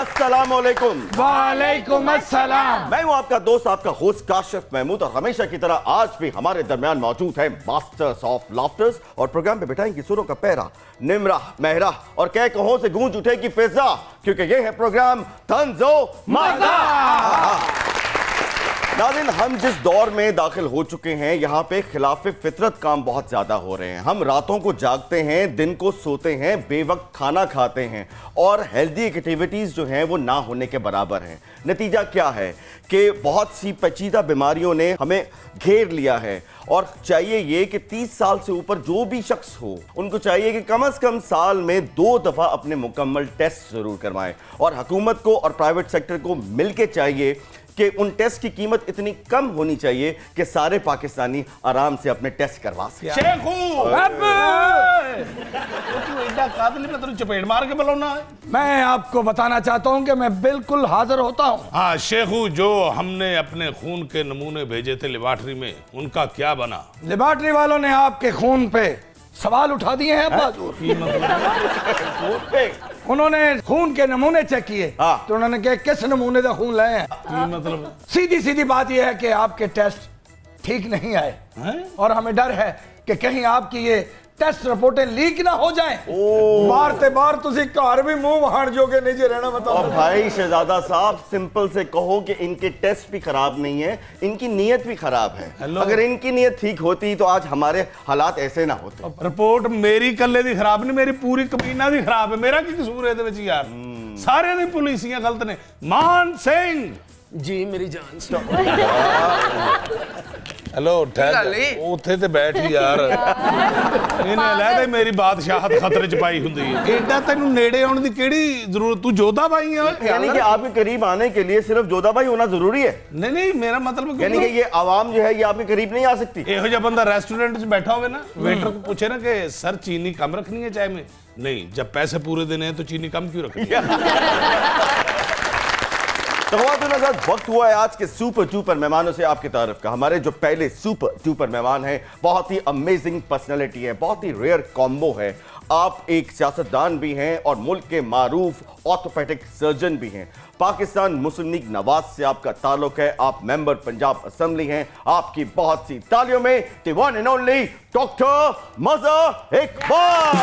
अस्सलामुअलैकुम। वालेकुम अस्सलाम। मैं हूं आपका दोस्त, आपका होस्ट काशिफ महमूद, और हमेशा की तरह आज भी हमारे दरमियान मौजूद है मास्टर्स ऑफ लाफ्टर्स, और प्रोग्राम पे बिठाएंगे सुरों का पहरा, निमरा महरा और कह कहों से गूंज उठेगी फिजा, क्योंकि ये है प्रोग्राम तंजो मजा। नाज़रीन, हम जिस दौर में दाखिल हो चुके हैं, यहाँ पे खिलाफ फितरत काम बहुत ज्यादा हो रहे हैं। हम रातों को जागते हैं, दिन को सोते हैं, बेवक्त खाना खाते हैं, और हेल्दी एक्टिविटीज जो हैं वो ना होने के बराबर हैं। नतीजा क्या है कि बहुत सी पेचीदा बीमारियों ने हमें घेर लिया है, और चाहिए ये कि 30 साल से ऊपर जो भी शख्स हो, उनको चाहिए कि कम से कम साल में 2 दफा अपने मुकम्मल टेस्ट जरूर करवाएं। और हुकूमत को और प्राइवेट सेक्टर को मिलके चाहिए कि उन टेस्ट की कीमत इतनी कम होनी चाहिए कि सारे पाकिस्तानी आराम से अपने टेस्ट करवा सकें। चपेट मार के बुलाना है। मैं आपको बताना चाहता हूं कि मैं बिल्कुल हाजिर होता हूं। हाँ शेखू, जो हमने अपने खून के नमूने भेजे थे लेबॉर्टरी में, उनका क्या बना? लेबॉर्टरी वालों ने आपके खून पे सवाल उठा दिए हैं। उन्होंने खून के नमूने चेक किए, तो उन्होंने कहा किस नमूने का खून लाए हैं। मतलब सीधी सीधी बात यह है कि आपके टेस्ट ठीक नहीं आए, और हमें डर है कि कहीं आपकी ये टेस्ट रिपोर्टें लीक ना हो जाएं। मारते बार तुसी घर भी मुंह वहाड़ जोगे नहीं जे रहना। बताओ भाई शहजादा साहब, सिंपल से कहो कि इनके टेस्ट भी खराब नहीं है, इनकी नीयत भी खराब है। अगर इनकी नीयत ठीक होती तो आज हमारे हालात ऐसे ना होते। रिपोर्ट मेरी कल्ले दी खराब नहीं, मेरी पूरी कमीना दी खराब है। मेरा की कसूर है विच यार? सारे दी पुलिसियां गलत ने। मान सिंह जी मेरी जान। हेलो, ਉੱਥੇ ਤੇ ਬੈਠ ਯਾਰ। ਇਹਨੇ ਲੈ ਮੇਰੀ ਬਾਦਸ਼ਾਹਤ ਖਤਰੇ ਚ ਪਾਈ ਹੁੰਦੀ ਹੈ। ਐਡਾ ਤੈਨੂੰ ਨੇੜੇ ਆਉਣ ਦੀ ਕਿਹੜੀ ਜ਼ਰੂਰਤ? ਤੂੰ जोधा भाई है? यानी कि आपके करीब आने के लिए सिर्फ जोधा भाई होना जरूरी है? नहीं, मेरा मतलब यानी कि ये आवाम जो है ये आपके करीब नहीं आ सकती। ਇਹੋ ਜਿਹਾ ਬੰਦਾ रेस्टोरेंट ਚ बैठा होवे ना, वेटर को पूछे ना कि सर चीनी कम रखनी है चाय में? नहीं, जब पैसे पूरे देने हैं तो चीनी कम क्यों रखनी है? तो वक्त हुआ है आज के सुपर डुपर मेहमानों से आपकी तारीफ का। हमारे जो पहले सुपर डुपर मेहमान हैं, बहुत ही अमेजिंग पर्सनैलिटी है, बहुत ही रेयर कॉम्बो है। आप एक सियासतदान भी हैं और मुल्क के मारूफ ऑर्थोपेडिक सर्जन भी हैं। पाकिस्तान मुस्लिम लीग नवाज से आपका ताल्लुक है, आप मेंबर पंजाब असेंबली हैं। आपकी बहुत सी तालियों में the one and only doctor Mazhar Iqbal.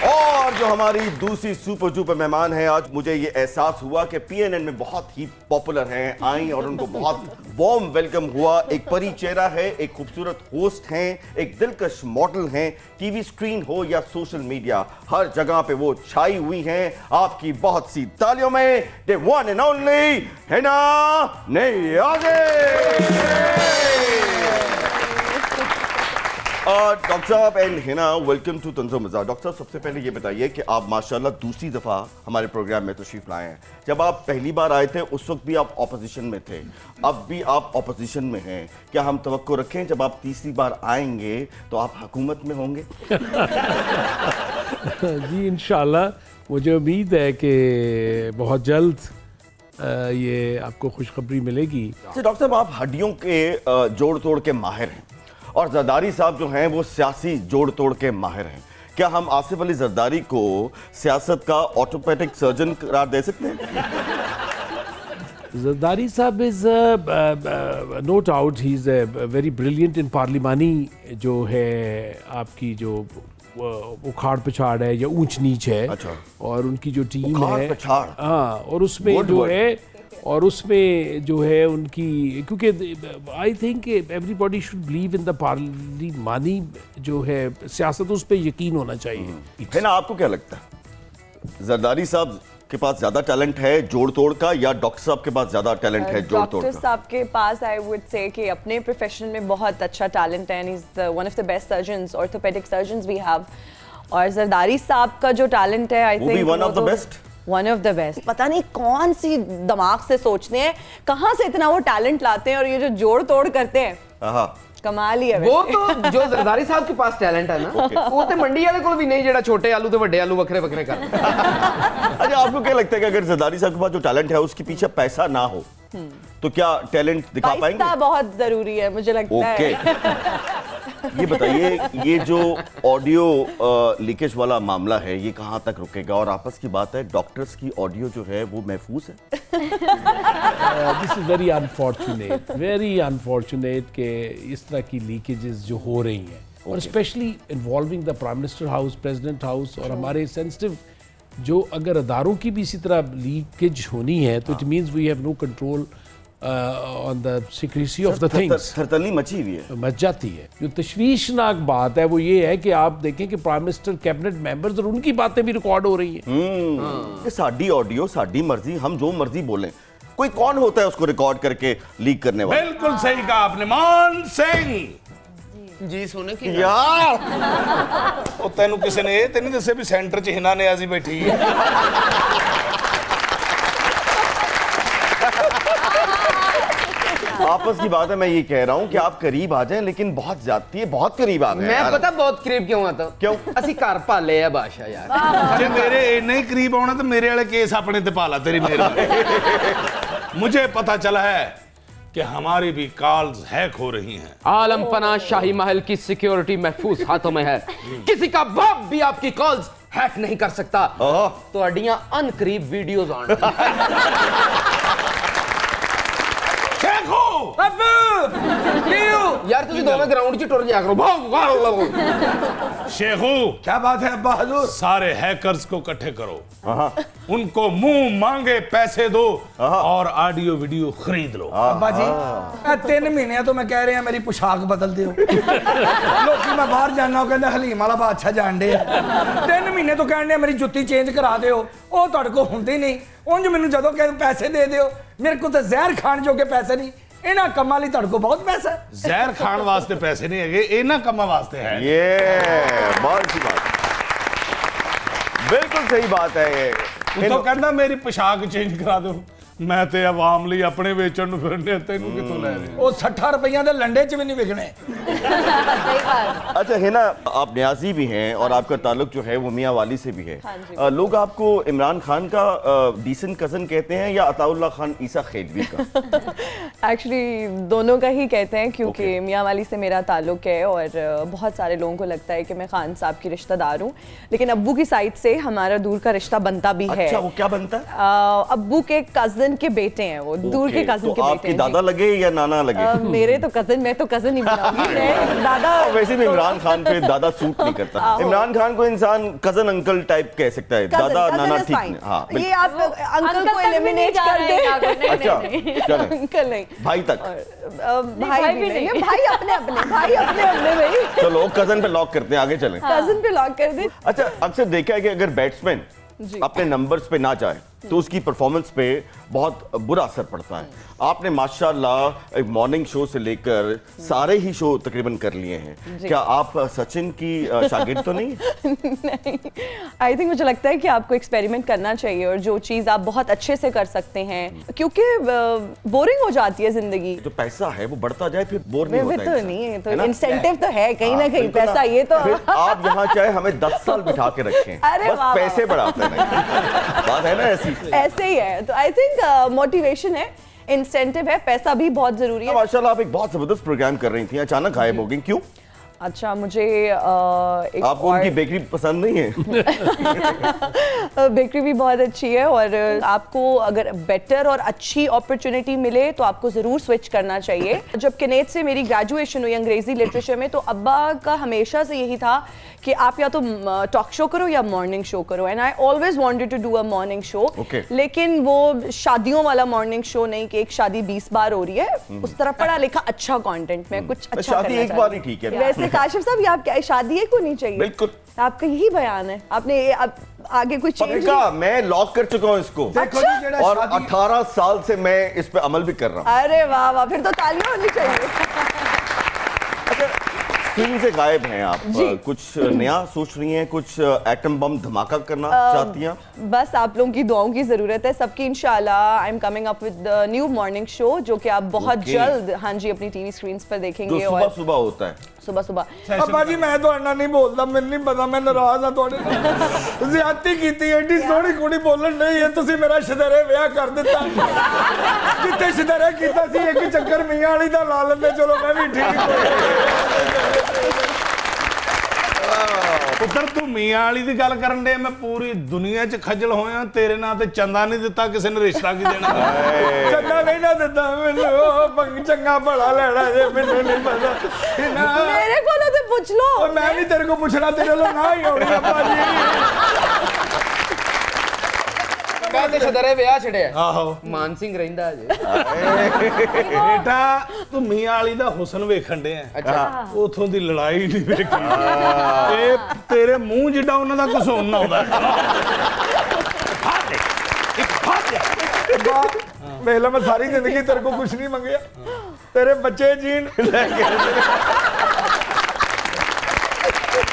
और जो हमारी दूसरी सुपर डुपर मेहमान है, आज मुझे ये एहसास हुआ कि पीएनएन में बहुत ही पॉपुलर हैं, आई और उनको बहुत वार्म वेलकम हुआ। एक परी चेहरा है, एक खूबसूरत होस्ट हैं, एक दिलकश मॉडल हैं। टीवी स्क्रीन हो या सोशल मीडिया, हर जगह पे वो छाई हुई हैं। आपकी बहुत सी तालियों में the one and only Hina Niazi. Doctor साहब एंड हिना, वेलकम टू तंजो मज़ा। डॉक्टर साहब, सबसे पहले ये बताइए कि आप माशाल्लाह दूसरी दफ़ा हमारे प्रोग्राम में तशरीफ़ लाए हैं। जब आप पहली बार आए थे उस वक्त भी आप ऑपोजिशन में थे, अब भी आप ऑपोजिशन में हैं। क्या हम तवक्को रखें जब आप तीसरी बार आएंगे तो आप हुकूमत में होंगे? जी इंशाल्लाह, मुझे उम्मीद है कि बहुत जल्द ये आपको खुशखबरी मिलेगी। डॉक्टर साहब, आप हड्डियों के जोड़ तोड़ के माहिर हैं, और जरदारी साहब जो हैं वो सियासी जोड़ तोड़ के माहिर हैं। क्या हम आसिफ अली जरदारी को सियासत का ऑर्थोपेडिक सर्जन करार दे सकते हैं? जरदारी साहब is no doubt he is very brilliant in पार्लिमानी जो है आपकी जो उखाड़ पिछाड़ है या ऊंच नीच है। अच्छा। और उनकी जो टीम है, हाँ, और उसमें Good जो word. है और उसमें जो है उनकी, क्योंकि I think everybody should believe in the पार्लिमानी जो है सियासत, उस पर यकीन होना चाहिए। है ना, आपको क्या लगता है, जरदारी साहब के पास ज्यादा टैलेंट है जोड़ तोड़ का, या डॉक्टर साहब के पास ज्यादा टैलेंट है जोड़ तोड़ का? डॉक्टर साहब के पास आई वुड से कि अपने प्रोफेशन में बहुत अच्छा टैलेंट है, and he is one of the best surgeons, orthopaedic surgeons we have. और जरदारी साहब का जो टैलेंट है, I think one of the best. One of the best. पता नहीं कौन सी दिमाग से सोचते हैं, कहाँ से इतना वो टैलेंट लाते हैं, और ये जो जोड़ तोड़ करते हैं, कमाल ही है। वो तो जो जरदारी साहब के पास टैलेंट है ना, वो तो मंडी वाले को भी नहीं, जेड़ा छोटे आलू ते बड़े आलू वखरे वखरे कर। अच्छा, आपको क्या लगता है कि अगर जरदारी साहब के पास जो टैलेंट है उसके पीछे पैसा ना हो तो क्या टैलेंट दिखा पाएंगे? बहुत जरूरी है मुझे लगता है। ये बताइए, ये जो ऑडियो लीकेज वाला मामला है ये कहाँ तक रुकेगा? और आपस की बात है, डॉक्टर्स की ऑडियो जो है वो महफूज है? दिस इज वेरी अनफॉर्चुनेट कि इस तरह की लीकेजेस जो हो रही हैं और specially involving the prime minister house, president house और हमारे सेंसिटिव जो अगर अदारों की भी इसी तरह लीकेज होनी है तो it means we have no control on the secrecy of the things. थरथली मची हुई है, मच जाती है। जो तशवीशनाक बात है वो ये है कि आप देखें कि प्राइम मिनिस्टर, कैबिनेट मेंबर्स और उनकी बातें भी रिकॉर्ड हो रही हैं। ये साडी ऑडियो, साडी मर्जी, हम जो मर्जी बोलें, कोई कौन होता है उसको रिकॉर्ड करके लीक करने वाला? बिल्कुल सही कहा आपने मान सिंह जी सोने की यार ਉਹ ਤੈਨੂੰ ਕਿਸੇ ਨੇ ਇਹ ਤੇ ਨਹੀਂ ਦੱਸਿਆ ਵੀ ਸੈਂਟਰ 'ਚ ਹਿਨਾ ਨਿਆਜ਼ੀ ਬੈਠੀ ਹੈ। आपस की बात है, मैं ये कह रहा हूँ कि आप करीब आ जाएं, लेकिन बहुत ज्यादती है, बहुत करीब आ गए मैं यार। पता बहुत करीब क्यों आता क्यों? ਅਸੀਂ ਘਰ ਪਾਲੇ ਆ ਬਾਦਸ਼ਾਹ यार। ਜੇ ਮੇਰੇ ਇੰਨੇ ਹੀ ਕਰੀਬ ਆਉਣਾ ਤਾਂ ਮੇਰੇ ਵਾਲੇ ਕੇਸ ਆਪਣੇ ਤੇ ਪਾ ਲਾ ਤੇਰੀ ਮਿਹਰਬਾਨੀ। मुझे पता चला है कि हमारी भी कॉल्स हैक हो रही हैं। आलम पना शाही महल की सिक्योरिटी महफूज हाथों में है, किसी का बाप भी आपकी कॉल्स हैक नहीं कर सकता। तो अडियां अनकरीब वीडियोस ऑन यार तुझे दोनों ग्राउंड च टुर जाया करो। शेखू, क्या बात है अब्बा हजूर? सारे हैकर्स को इकट्ठे करो, उनको मुंह मांगे पैसे दो और ऑडियो वीडियो खरीद लो। अब्बा जी 3 महीने तो मैं कह रहे हैं मेरी पोशाक बदल दियो। लोग मैं बाहर जाना कहते हलीम वाला बादशाह जान दे। 3 महीने तो कहने मेरी जुत्ती चेंज करा दियो, वो तुहाडे कोल हुंदी नहीं। उंज मैनूं जदों कहते पैसे दे दियो, मेरे को तो जहर खाण जोगे पैसे नहीं। इन्हां कम्मां लई तुहाडे कोल बहुत पैसा है। जहर खान वास्ते पैसे नहीं है, इन्हां कम्मां वास्ते है। ये बहुत अच्छी बात, बिल्कुल सही बात है ये। तू तो कहना मेरी पोशाक चेंज करा दो, मैं ते आवाम ਲਈ ਆਪਣੇ ਵੇਚਣ ਨੂੰ ਫਿਰਨੇ, ਤੈਨੂੰ ਕਿੱਥੋਂ ਲੈ ਰਹੇ? वो 60 रुपया के लंडे च भी नहीं विकने। अच्छा है ना, आप न्याजी भी हैं और आपका ताल्लुक जो है वो मियाँ वाली से भी है। लोग आपको इमरान खान का डीसेंट कजन कहते हैं या अताउल्लाह खान ईसा खेलवी का? एक्चुअली दोनों का ही कहते हैं क्योंकि मियाँ वाली से मेरा ताल्लुक है और बहुत सारे लोगों को लगता है कि मैं खान साहब की रिश्तेदार हूँ, लेकिन अब्बू की साइड से हमारा दूर का रिश्ता बनता भी है। अच्छा, वो क्या बनता है? अब्बू के कजन के बेटे हैं, वो दूर के कजन तो के बेटे आपके हैं। दादा लगे या नाना लगे? मेरे तो कजन, मैं तो कजन ही बनाऊंगी। मैं दादा वैसे भी इमरान खान पे दादा सूट नहीं करता। इमरान खान को इंसान कजन अंकल टाइप कह सकता है, दादा नाना ठीक नहीं। हाँ, ये आप अंकल को एलिमिनेट कर दे। अच्छा, चलें। अंकल नहीं, भाई तक। भाई भी नहीं, भाई अपने अपने भाई। चलो कजन पे लॉक करते हैं, आगे चलें। कजन पे लॉक कर दे। अच्छा, अक्सर देखा है कि अगर बैट्समैन अपने नंबर्स पे ना जाए तो उसकी परफॉर्मेंस पे बहुत बुरा असर पड़ता है। आपने माशाल्लाह एक मॉर्निंग शो से लेकर सारे ही शो तकरीबन कर लिए हैं। क्या आप सचिन की शागिर्द तो नहीं? नहीं, आई थिंक मुझे लगता है कि आपको एक्सपेरिमेंट करना चाहिए और जो चीज़ आप बहुत अच्छे से कर सकते हैं, क्योंकि बोरिंग हो जाती है जिंदगी। जो पैसा है वो बढ़ता जाए फिर बोर नहीं होता तो इंसान, नहीं है, है तो ना? इंसेंटिव तो है कहीं ना कहीं, बिल्कुल पैसा ना। ये तो फिर आप यहाँ चाहे हमें 10 साल बिठा के रखें, अरे बस वाह, पैसे बढ़ाते रहें। बात है ना ऐसी? ऐसे ही है। तो आई थिंक मोटिवेशन है, इंसेंटिव है, पैसा भी बहुत जरूरी है। माशाल्लाह आप एक बहुत जबरदस्त प्रोग्राम कर रही थी, अचानक गायब हो गई, क्यों? अच्छा, मुझे एक आपको उनकी बेकरी पसंद नहीं है? बेकरी भी बहुत अच्छी है और आपको अगर बेटर और अच्छी अपॉर्चुनिटी मिले तो आपको ज़रूर स्विच करना चाहिए। जब केनेट से मेरी ग्रेजुएशन हुई अंग्रेज़ी लिटरेचर में, तो अब्बा का हमेशा से यही था कि आप या तो टॉक शो करो या मॉर्निंग शो करो, and I always wanted to do a morning show. लेकिन वो शादियों वाला मॉर्निंग शो नहीं कि एक शादी 20 बार हो रही है, उस तरह पढ़ा लिखा अच्छा कंटेंट में कुछ अच्छा शादी एक बार ही ठीक है। वैसे काशिफ साहब, ये आप क्या शादी एक होनी चाहिए? बिल्कुल, आपका यही बयान है। आपने आगे कुछ चेंज? पक्का मैं लॉक कर चुका हूँ इसको। देखो जी, जेड़ा और शादी- 18 साल से मैं इस पे अमल भी कर रहा हूँ। अरे वाह वाह, फिर तो तालियां होनी चाहिए। स्क्रीन से गायब हैं आप, कुछ नया सोच रही हैं, कुछ एटम बम धमाका करना चाहती हैं? बस आप लोगों की दुआओं की जरूरत है सबकी। इंशाल्लाह I am coming up with new morning show जो कि आप बहुत जल्द, हाँ जी, अपनी टीवी स्क्रीन पर देखेंगे। जो सुबह सुबह होता है। सुबह सुबह। अब्बा जी मैं तो अन्ना नहीं बोलता, मैंने नहीं पता, मैं नाराज हाँ थोड़े ज्यादती कीती एडी सोहनी कुड़ी बोलन नहीं है, तुसी मेरा शदरे विआह कर दिता। जिथे शदरे कीता सी एक चक्कर मियां वाली दा ला लेंदे, चलो मैं भी ठीक हो ਪੁੱਤਰ ਤੂੰ ਮੀਆਂ ਵਾਲੀ ਦੀ ਗੱਲ ਕਰਨ ਦੇ, ਮੈਂ ਪੂਰੀ ਦੁਨੀਆ 'ਚ ਖੱਜਲ ਹੋਇਆ, ਤੇਰੇ ਨਾਂ ਤੇ ਚੰਦਾ ਨਹੀਂ ਦਿੱਤਾ, ਕਿਸੇ ਨੇ ਰਿਸ਼ਤਾ ਕੀ ਦੇਣਾ। ਚੰਗਾ ਨਹੀਂ ਨਾ ਦਿੱਤਾ ਮੈਨੂੰ, ਉਹ ਚੰਗਾ ਭਲਾ ਲੈਣਾ ਜੇ ਮੈਨੂੰ ਨਹੀਂ ਪਤਾ। मेरे को तो पूछ लो। ਉਹ ਮੈਂ ਨਹੀਂ ਤੇਰੇ ਕੋ ਪੁੱਛਣਾ, ਤੇਰੇ ਲੋ ਨਾ ਹੀ ਹੋਣੀ ਆ ਭਾਜੀ। ਮੈਂ ਤੇ ਛਦਰੇ ਵਿਆਹ ਛੜਿਆ, ਆਹੋ ਮਾਨ ਸਿੰਘ ਰਹਿੰਦਾ ਜੇ। ਬੇਟਾ ਤੂੰ ਮੀਆਂ ਵਾਲੀ ਦਾ ਹੁਸਨ ਵੇਖਣ ਦੇ ਆ, ਅੱਛਾ ਉਥੋਂ ਦੀ ਲੜਾਈ ਨਹੀਂ ਵੇਖੀ। ਇਹ ਤੇਰੇ ਮੂੰਹ ਜਿੱਡਾ ਉਹਨਾਂ ਦਾ ਘਸੁੰਨ ਆਉਂਦਾ। ਵੇਲਾ ਮੈਂ ਸਾਰੀ ਜ਼ਿੰਦਗੀ ਤੇਰੇ ਕੋ ਕੁਝ ਨਹੀਂ ਮੰਗਿਆ, ਤੇਰੇ ਬੱਚੇ ਜੀਣ।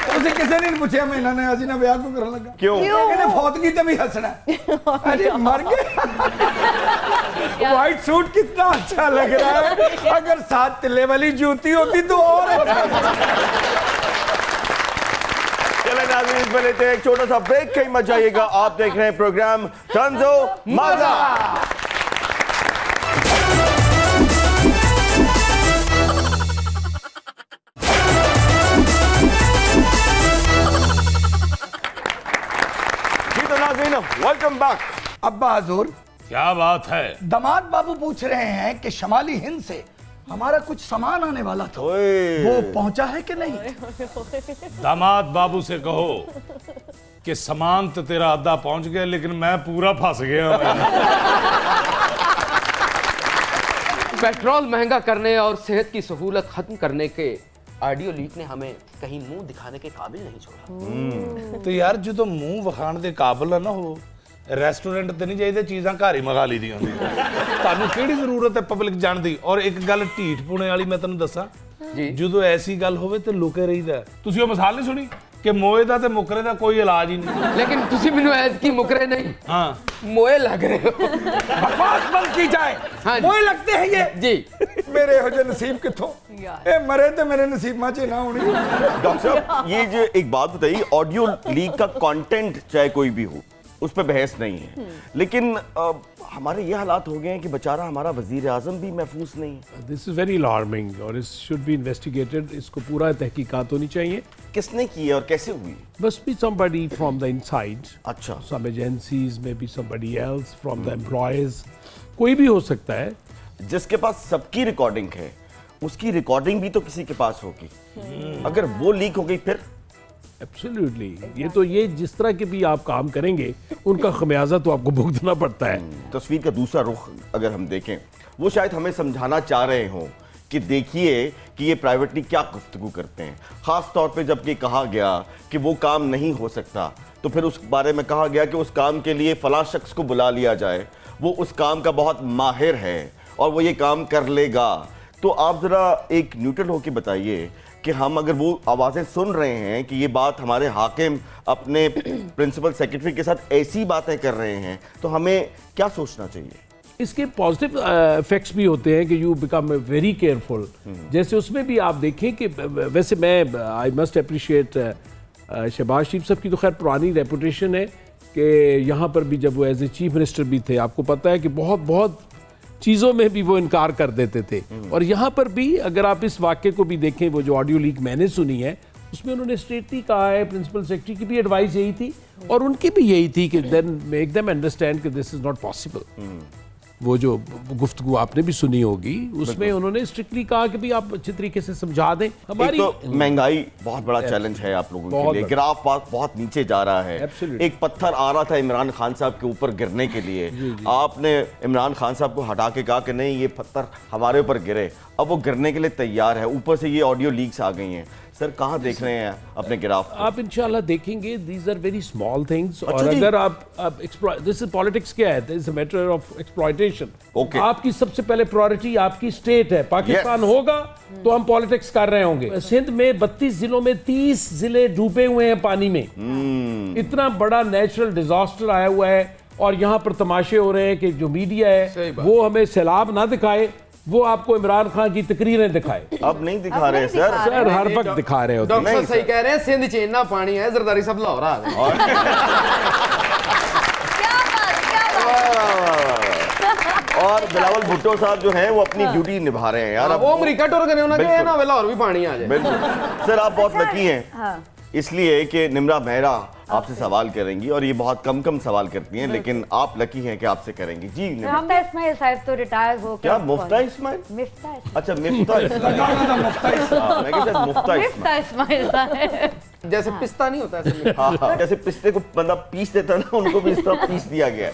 ਤੁਸੀਂ ਕਿਸੇ ਨੇ ਨਹੀਂ ਪੁੱਛਿਆ ਮੈਂ ਇਹਨਾਂ ਨੇ ਅਸੀਂ ਨਾ ਵਿਆਹ ਕਿਉਂ ਕਰਨ ਲੱਗਾ, क्यों? ਇਹਨੇ ਫੌਤਗੀ ਤੇ ਵੀ ਹੱਸਣਾ। अरे मर गए। व्हाइट सूट कितना अच्छा लग रहा है, अगर 7 तिल्ले वाली जूती होती तो और अच्छा। चले नाज़रीन, इस पर लेते हैं एक छोटा सा ब्रेक, कहीं मत जाइएगा। आप देख रहे हैं प्रोग्राम तंजो मजा। Welcome back. अब्बा हजूर, क्या बात है। दामाद बाबू पूछ रहे हैं कि शमाली हिंद से हमारा कुछ सामान आने वाला था, ओए। वो पहुंचा है कि नहीं? दामाद बाबू से कहो कि सामान तो तेरा आधा पहुंच गया, लेकिन मैं पूरा फंस गया। पेट्रोल महंगा करने और सेहत की सहूलत खत्म करने के ऑडियो लीक ने हमें कहीं मुंह दिखाने के काबिल नहीं छोड़ा। ਤੇ ਯਾਰ ਜਦੋਂ ਮੂੰਹ ਵਿਖਾਣ ਦੇ ਕਾਬਲ ਆ ਨਾ, ਉਹ ਰੈਸਟੋਰੈਂਟ ਤੇ ਨਹੀਂ ਜਾਈਦਾ, ਚੀਜ਼ਾਂ ਘਰ ਹੀ ਮੰਗਾ ਲਈਦੀਆਂ ਹੁੰਦੀਆਂ। ਤੁਹਾਨੂੰ ਕਿਹੜੀ ਜ਼ਰੂਰਤ ਹੈ ਪਬਲਿਕ ਜਾਣ ਦੀ? ਔਰ ਇੱਕ ਗੱਲ ਢੀਠ ਪੁਣੇ ਵਾਲੀ ਮੈਂ ਤੈਨੂੰ ਦੱਸਾਂ ਜੀ, ਜਦੋਂ ਐਸੀ ਗੱਲ ਹੋਵੇ ਤੇ ਲੁਕੇ ਰਹੀਦਾ। ਤੁਸੀਂ ਉਹ ਮਿਸਾਲ ਨਹੀਂ ਸੁਣੀ ਕਿ ਮੋਏ ਦਾ ਤੇ ਮੁਕਰੇ ਦਾ ਕੋਈ ਇਲਾਜ ਹੀ ਨਹੀਂ। लेकिन तुसी मैनू ऐद की मुकरे नहीं, ਹਾਂ मोए लग रहे हो। बकवास बंद की जाए। हाँ जी। मोए लगते हैं ये जी मेरे हो जे नसीब किथों, ए मरे तो मेरे नसीब में ना होनी। डॉक्टर साहब, ये जो एक बात बताइए, ऑडियो लीक का कंटेंट चाहे कोई भी हो, उस पर बहस नहीं है, लेकिन हमारे ये हालात हो गए हैं कि बेचारा हमारा वजीर आजम भी महफूज नहीं है। दिस इज वेरी अलार्मिंग और इस शुड बी इन्वेस्टिगेटेड। इसको पूरा तहकीकात होनी चाहिए। किसने की है और कैसे हुई? Must be somebody from the inside, अच्छा, some agencies, maybe somebody else from the employees, कोई भी हो सकता है। जिसके पास सबकी रिकॉर्डिंग है, उसकी रिकॉर्डिंग भी तो किसी के पास होगी। अगर वो लीक हो गई फिर? एब्सोल्युटली। ये जिस तरह के भी आप काम करेंगे, उनका खमियाजा तो आपको भुगतना पड़ता है। तस्वीर का दूसरा रुख अगर हम देखें, वो शायद हमें समझाना चाह रहे हों कि देखिए कि ये प्राइवेटली क्या गुफ्तगू करते हैं। खास तौर पे जब ये कहा गया कि वो काम नहीं हो सकता, तो फिर उस बारे में कहा गया कि उस काम के लिए फलां शख्स को बुला लिया जाए, वो उस काम का बहुत माहिर है और वो ये काम कर लेगा। तो आप ज़रा एक न्यूट्रल होकर बताइए कि हम अगर वो आवाज़ें सुन रहे हैं कि ये बात हमारे हाकिम अपने प्रिंसिपल सेक्रेटरी के साथ ऐसी बातें कर रहे हैं, तो हमें क्या सोचना चाहिए? इसके पॉजिटिव इफेक्ट्स भी होते हैं कि यू बिकम वेरी केयरफुल। जैसे उसमें भी आप देखें कि वैसे मैं आई मस्ट अप्रिशिएट शहबाज शरीफ साहब की तो खैर पुरानी रेपुटेशन है कि यहाँ पर भी जब वो एज ए चीफ मिनिस्टर भी थे, आपको पता है कि बहुत चीज़ों में भी वो इनकार कर देते थे। और यहाँ पर भी अगर आप इस वाक्य को भी देखें, वो जो ऑडियो लीक मैंने सुनी है, उसमें उन्होंने स्ट्रेटली कहा है, प्रिंसिपल सेक्रेटरी की भी एडवाइस यही थी और उनकी भी यही थी कि देन मेक देम अंडरस्टैंड कि दिस इज नॉट पॉसिबल। वो जो गुफ्तगू आपने भी सुनी होगी, उसमें उन्होंने स्ट्रिक्टली कहा कि भाई आप अच्छे तरीके से समझा दें। हमारी एक तो महंगाई बहुत बड़ा चैलेंज है आप लोगों के लिए, ग्राफ बहुत नीचे जा रहा है। एक पत्थर आ रहा था इमरान खान साहब के ऊपर गिरने के लिए, आपने इमरान खान साहब को हटा के कहा कि नहीं ये पत्थर हमारे ऊपर गिरे, अब वो गिरने के लिए तैयार है। ऊपर से ये ऑडियो लीक्स आ गई हैं। सर कहाँ देख रहे हैं अपने ग्राफ? आप इंशाल्लाह देखेंगे, these are very small things. और अगर आप दिस इज पॉलिटिक्स क्या है, this is a matter of exploitation. आपकी सबसे पहले प्रायोरिटी आपकी स्टेट है। पाकिस्तान होगा तो हम पॉलिटिक्स कर रहे होंगे। सिंध में 32 जिलों में 30 जिले डूबे हुए हैं पानी में। इतना बड़ा नेचुरल डिजास्टर आया हुआ है और यहाँ पर तमाशे हो रहे हैं कि जो मीडिया है वो हमें सैलाब ना दिखाए, वो आपको इमरान खान की तकरीरें दिखाए। अब नहीं दिखा रहे सर, हर वक्त दिखा रहे होते हैं। डॉक्टर सही कह रहे हैं, सिंध च इतना पानी है, जरदारी सब लाहौर आ गए। और बिलावल भुट्टो साहब जो हैं वो अपनी ड्यूटी निभा रहे हैं यार। वो अमेरिका टूर करने उन्होंने कहा ना लाहौर भी पानी आ जाए। बिल्कुल सर, आप बहुत लकी हैं इसलिए कि निम्रा मेहरा आपसे सवाल करेंगी और ये बहुत कम सवाल करती हैं, लेकिन आप लकी हैं कि आपसे करेंगी। जी निम्रा। मुफ्ता इस्माइल साहब तो रिटायर हो क्या मुफ्ता इस्माइल? मिफ्ता अच्छा मिफ्ता इस्माइल। हाँ, मैं कहता मुफ्ता इस्माइल। मिफ्ता इस्माइल साहब जैसे पिस्ता नहीं होता ऐसे। हाँ, जैसे पिस्ते को बंदा पीस देता ना, उनको भी इस तरह पीस दिया गया है।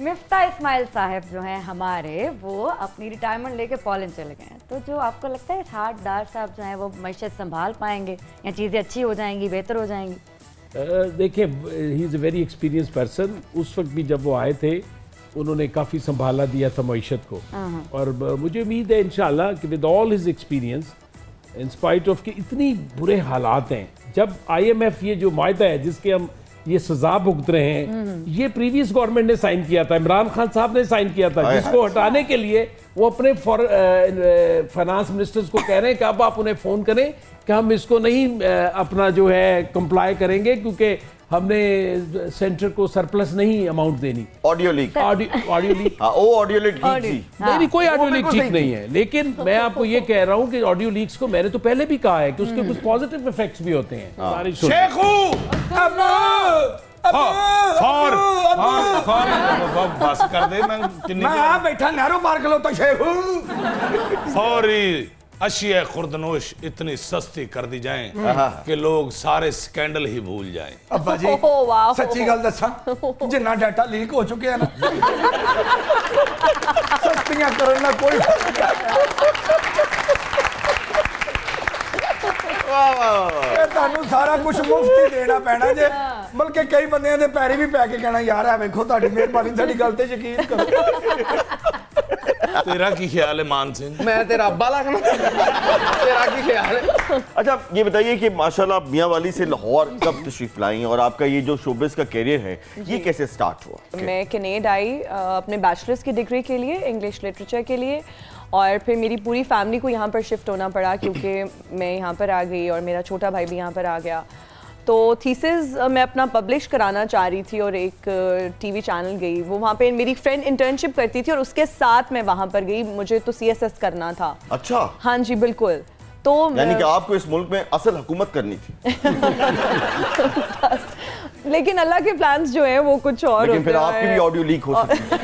मिफ्ता इस्माइल साहब जो हैं हमारे, वो अपनी रिटायरमेंट लेके पोलैंड चले गए हैं। तो जो आपको लगता है हार्ड डार साहब जो हैं वो मैशत संभाल पाएंगे या चीज़ें अच्छी हो जाएंगी, बेहतर हो जाएंगी? देखिए, he is a very experience person. उस वक्त भी जब वो आए थे उन्होंने काफ़ी संभाला दिया था मईशत को, और मुझे उम्मीद है इंशाल्लाह कि with all his experience, in spite of कि इतनी बुरे हालात हैं, जब IMF ये जो मायदा है जिसके हम ये सजा भुगत रहे हैं, ये प्रीवियस गवर्नमेंट ने साइन किया था, इमरान खान साहब ने साइन किया था, जिसको हटाने के लिए वो अपने फाइनेंस मिनिस्टर्स को कह रहे हैं कि अब आप उन्हें फ़ोन करें कि हम इसको नहीं अपना जो है कंप्लाई करेंगे, क्योंकि हमने सेंटर को सरप्लस नहीं अमाउंट देनी। Audio leak. Audio leak. हाँ, वो ऑडियो लीक ठीक थी। नहीं, कोई ऑडियो लीक बिल्कुल ठीक नहीं है, लेकिन मैं आपको ये कह रहा हूँ कि ऑडियो लीक्स को मैंने तो पहले भी कहा है कि उसके कुछ पॉजिटिव इफेक्ट्स भी होते हैं। बारिश हो- बस कर दे। मैं आ बैठा नेहरू पार्क लो तो शेखू। सॉरी, अशिया खुर्दनोश इतनी सस्ती कर दी जाएं कि लोग सारे स्कैंडल ही भूल जाएं। अब्बा जी ओह, वाह। सच्ची गल दसा, जिन्ना डाटा लीक हो चुके हैं ना, सस्तियां करने का कोई ਤੁਹਾਨੂੰ ਸਾਰਾ ਕੁਝ ਮੁਫਤ ਹੀ ਦੇਣਾ ਪੈਣਾ ਜੇ, ਬਲਕਿ ਕਈ ਬੰਦਿਆਂ ਦੇ ਪੈਰੀ ਵੀ ਪੈ ਕੇ ਕਹਿਣਾ ਯਾਰ ਆ ਵੇਖੋ ਤੁਹਾਡੀ ਮਿਹਰਬਾਨੀ, ਸਾਡੀ ਗੱਲ ਤੇ ਯਕੀਨ ਕਰੋ। तेरा की ख्याल है मान सिंह? मैं तेरा अब्बा लगना? तेरा की ख्याल है? अच्छा ये बताइए कि माशाल्लाह आप मियां वाली से लाहौर कब तशरीफ लाई और आपका ये जो शोबिस का करियर है ये कैसे स्टार्ट हुआ? मैं कनेडा आई अपने बैचलर्स की डिग्री के लिए, इंग्लिश लिटरेचर के लिए, और फिर मेरी पूरी फैमिली को यहाँ पर शिफ्ट होना पड़ा क्योंकि मैं यहाँ पर आ गई और मेरा छोटा भाई भी यहाँ पर आ गया। तो थीसिस मैं अपना पब्लिश कराना चाह रही थी और एक टीवी चैनल गई, वो वहाँ पे मेरी फ्रेंड इंटर्नशिप करती थी और उसके साथ मैं वहाँ पर गई, मुझे तो CSS करना था। अच्छा, हाँ जी बिल्कुल। तो यानी कि आपको इस मुल्क में असल हुकूमत करनी थी। लेकिन अल्लाह के प्लान्स जो हैं वो कुछ और लेकिन फिर होते आपकी भी हैं। ऑडियो लीक हो सकती है।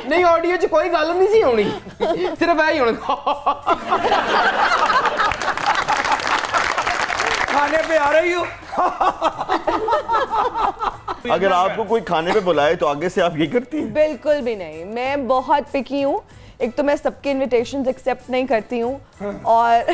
नहीं, ऑडियो च कोई गल नहीं सी होनी, सिर्फ ऐ ही होना। खाने पे आ रही हो? अगर आपको कोई खाने पे बुलाए तो आगे से आप ये करती हैं? बिल्कुल भी नहीं, मैं बहुत पिकी हूँ। एक तो मैं सबके इनविटेशंस एक्सेप्ट नहीं करती हूँ और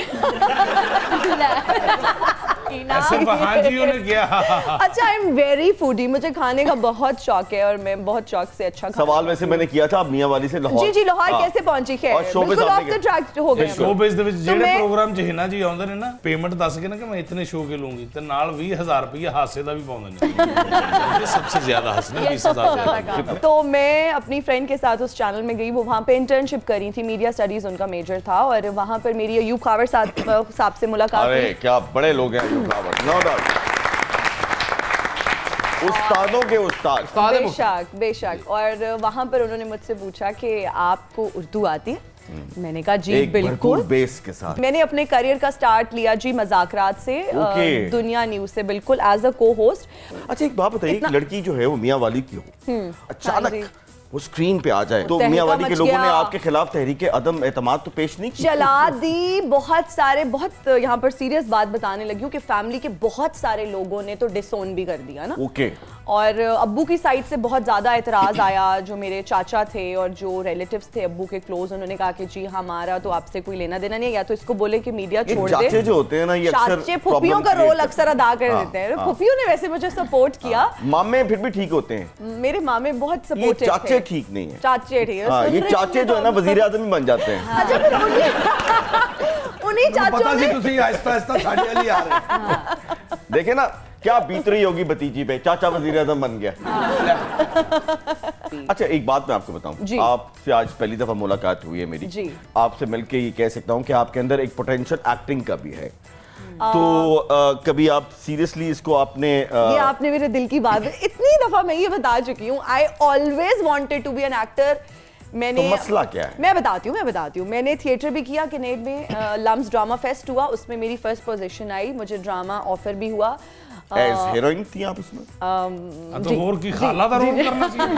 सिर्फ हाँ जी ने किया। अच्छा, आई एम वेरी फूडी, मुझे खाने का बहुत शौक है और मैं बहुत शौक से अच्छा खाना। सवाल वैसे मैंने किया था मियां वाली से लाहौर। जी जी, लाहौर हाँ। कैसे पहुंची? और खैर showbiz बिल्कुल आपने ऑफ द ट्रैक हो गए हम। शोबिस ਦੇ ਵਿੱਚ ਜਿਹੜੇ ਮੈਂ- ਪ੍ਰੋਗਰਾਮ ਚ ਹਿਨਾ ਜੀ ਆਉਂਦੇ ਨੇ ਨਾ, ਪੇਮੈਂਟ ਦੱਸ ਕੇ ਨਾ ਕਿ ਮੈਂ ਇਤਨੇ ਸ਼ੋ ਕੇ ਲੂੰਗੀ ਤੇ ਨਾਲ 20000 ਰੁਪਏ ਹਾਸੇ ਦਾ ਵੀ ਪਾਉਂਦੇ ਨੇ। ਇਹ सबसे ज्यादा हंसने 20000। तो मैं अपनी फ्रेंड के साथ उस चैनल में गई, वो वहाँ पे इंटर्नशिप करी थी, मीडिया स्टडीज उनका मेजर था, और वहाँ पर मेरी अयूब खावर साहब से मुलाकात अरे हुई। क्या बड़े लोग हैं अयूब खावर, नो डाउट, उस्तादों के उस्ताद। बेशक बेशक। और वहाँ पर उन्होंने मुझसे पूछा कि आपको उर्दू आती है? मैंने कहा जी एक भरपूर बिल्कुल। बेस के साथ मैंने अपने करियर का स्टार्ट लिया जी मजाकरात से, Okay. दुनिया न्यूज से, बिल्कुल एज अ को होस्ट। अच्छा एक बात बताइए, एक लड़की जो है वो मियां वाली की हो, हाँ अचानक जी। वो स्क्रीन पे आ जाए तो तहरीका मियां वाली के मच लोगों ने गया। आपके खिलाफ तहरीक अदम एतमाद तो पेश नहीं की? चला दी, बहुत सारे, बहुत यहाँ पर सीरियस बात बताने लगी हूँ कि फैमिली के बहुत सारे लोगों ने तो डिसोन भी कर दिया ना। ओके। और अब्बू की साइड से बहुत ज़्यादा एतराज़ आया, जो मेरे चाचा थे और जो रिलेटिव्स थे अब्बू के क्लोज, उन्होंने कहा कि जी हमारा तो आपसे कोई लेना देना नहीं है, या तो इसको बोले कि मीडिया ये छोड़ चाचे दे। जो होते हैं ना, ये अक्सर चाचे फुप्पियों का problem रोल create अक्सर अदा कर हाँ, देते हैं। हाँ। फुप्पियों ने वैसे मुझे सपोर्ट किया, मामे फिर भी ठीक होते हैं, मेरे मामे बहुत ये सपोर्टिव चाचे थे। ठीक नहीं है। चाचे ठीक है। हाँ, ये चाचे जो है ना वजीर आजम ही बन जाते हैं। अच्छा, फिर उन्हीं पता चाचों सी ने तुसी आहिस्ता आहिस्ता साड़ी वाली आ रहे। देखे ना क्या बीत रही होगी भतीजी पे, चाचा वजीर आजम बन गया। अच्छा एक बात मैं आपको बताऊं, जी। आपसे आज पहली दफा मुलाकात हुई है मेरी, जी। आपसे मिलके ये कह सकता हूं कि आपके अंदर एक पोटेंशियल एक्टिंग का भी है। तो कभी आप सीरियसली इसको आपने ये आपने मेरे दिल की बात, इतनी दफा मैं ये बता चुकी हूँ, I always wanted to be an actor मैंने तो मसला क्या है? मैं बताती हूँ मैंने थिएटर भी किया किनेड में, लम्स ड्रामा फेस्ट हुआ, उसमें मेरी फर्स्ट पोजीशन आई, मुझे ड्रामा ऑफर भी हुआ। एज हीरोइन थी आप उसमें? तो और की खाला का रोल करना चाहिए।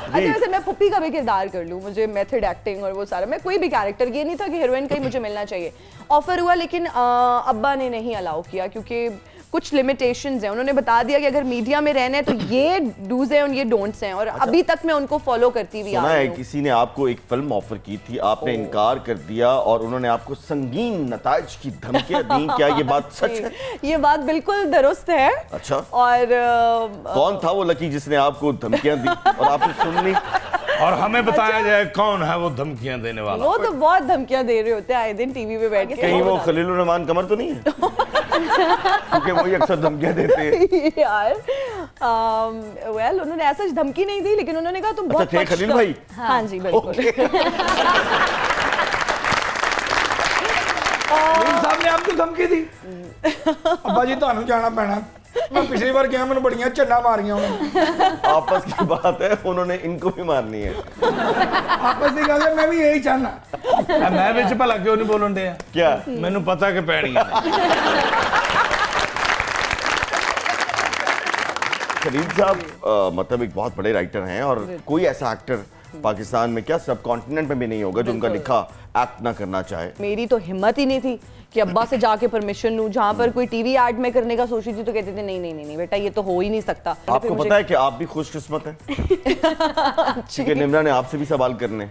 अच्छा वैसे मैं पुप्पी का भी किरदार कर लूँ, मुझे मेथड एक्टिंग और वो सारा, मैं कोई भी कैरेक्टर, ये नहीं था कि हीरोइन का ही मुझे मिलना चाहिए। ऑफर हुआ लेकिन अब्बा ने नहीं अलाउ किया क्योंकि कुछ लिमिटेशंस हैं। उन्होंने बता दिया कि अगर मीडिया में रहना है तो ये डूज हैं और ये डोंट्स हैं, और अभी तक मैं उनको फॉलो करती हुई आ सुना है रही हूँ। किसी ने आपको एक फिल्म ऑफर की थी, आपने इनकार कर दिया और उन्होंने आपको संगीन नताइज की धमकियां दी, क्या ये बात सच है? ये बात बिल्कुल दुरुस्त है। अच्छा। और कौन था वो लकी जिसने आपको धमकियां दी और आपने सुन ली? और हमें बताया जाए कौन है वो धमकियां देने वाला। वो तो बहुत धमकियां दे रहे होते हैं आए दिन टीवी पे बैठ के। कहीं वो खलीलुर रहमान कमर तो नहीं है? क्योंकि वही अक्सर धमकियां देते हैं। यार वेल उन्होंने ऐसा धमकी नहीं दी, लेकिन उन्होंने कहा तुम बहुत थे खलील भाई? हाँ जी बिल्कुल। साहब ने आपको धमकी दी? अब्बा जी ਤੁਹਾਨੂੰ ਜਾਣਾ ਪੈਣਾ, मैं पिछली बार गया मैंने बड़ियां चन्ना मारियां उन्होंने। आपस की बात है, उन्होंने इनको भी मारनी है। आपस की गल है, मैं भी यही चाहना। मैं विच भला क्यों नहीं बोलन दे? क्या? मैनू पता कि पैणियां खलील साहब मतलब एक बहुत बड़े राइटर हैं और कोई ऐसा एक्टर पाकिस्तान में क्या सब कॉन्टिनेंट में भी नहीं होगा जो उनका लिखा एक्ट ना करना चाहे। मेरी तो हिम्मत ही नहीं थी कि अब्बा से जाके परमिशन लूं। जहां पर कोई टीवी एड में करने का सोची थी तो कहते थे नहीं बेटा ये तो हो ही नहीं सकता। आपको पता है कि आप भी खुशकिस्मत हैं क्योंकि निम्रा ने आपसे भी सवाल करने।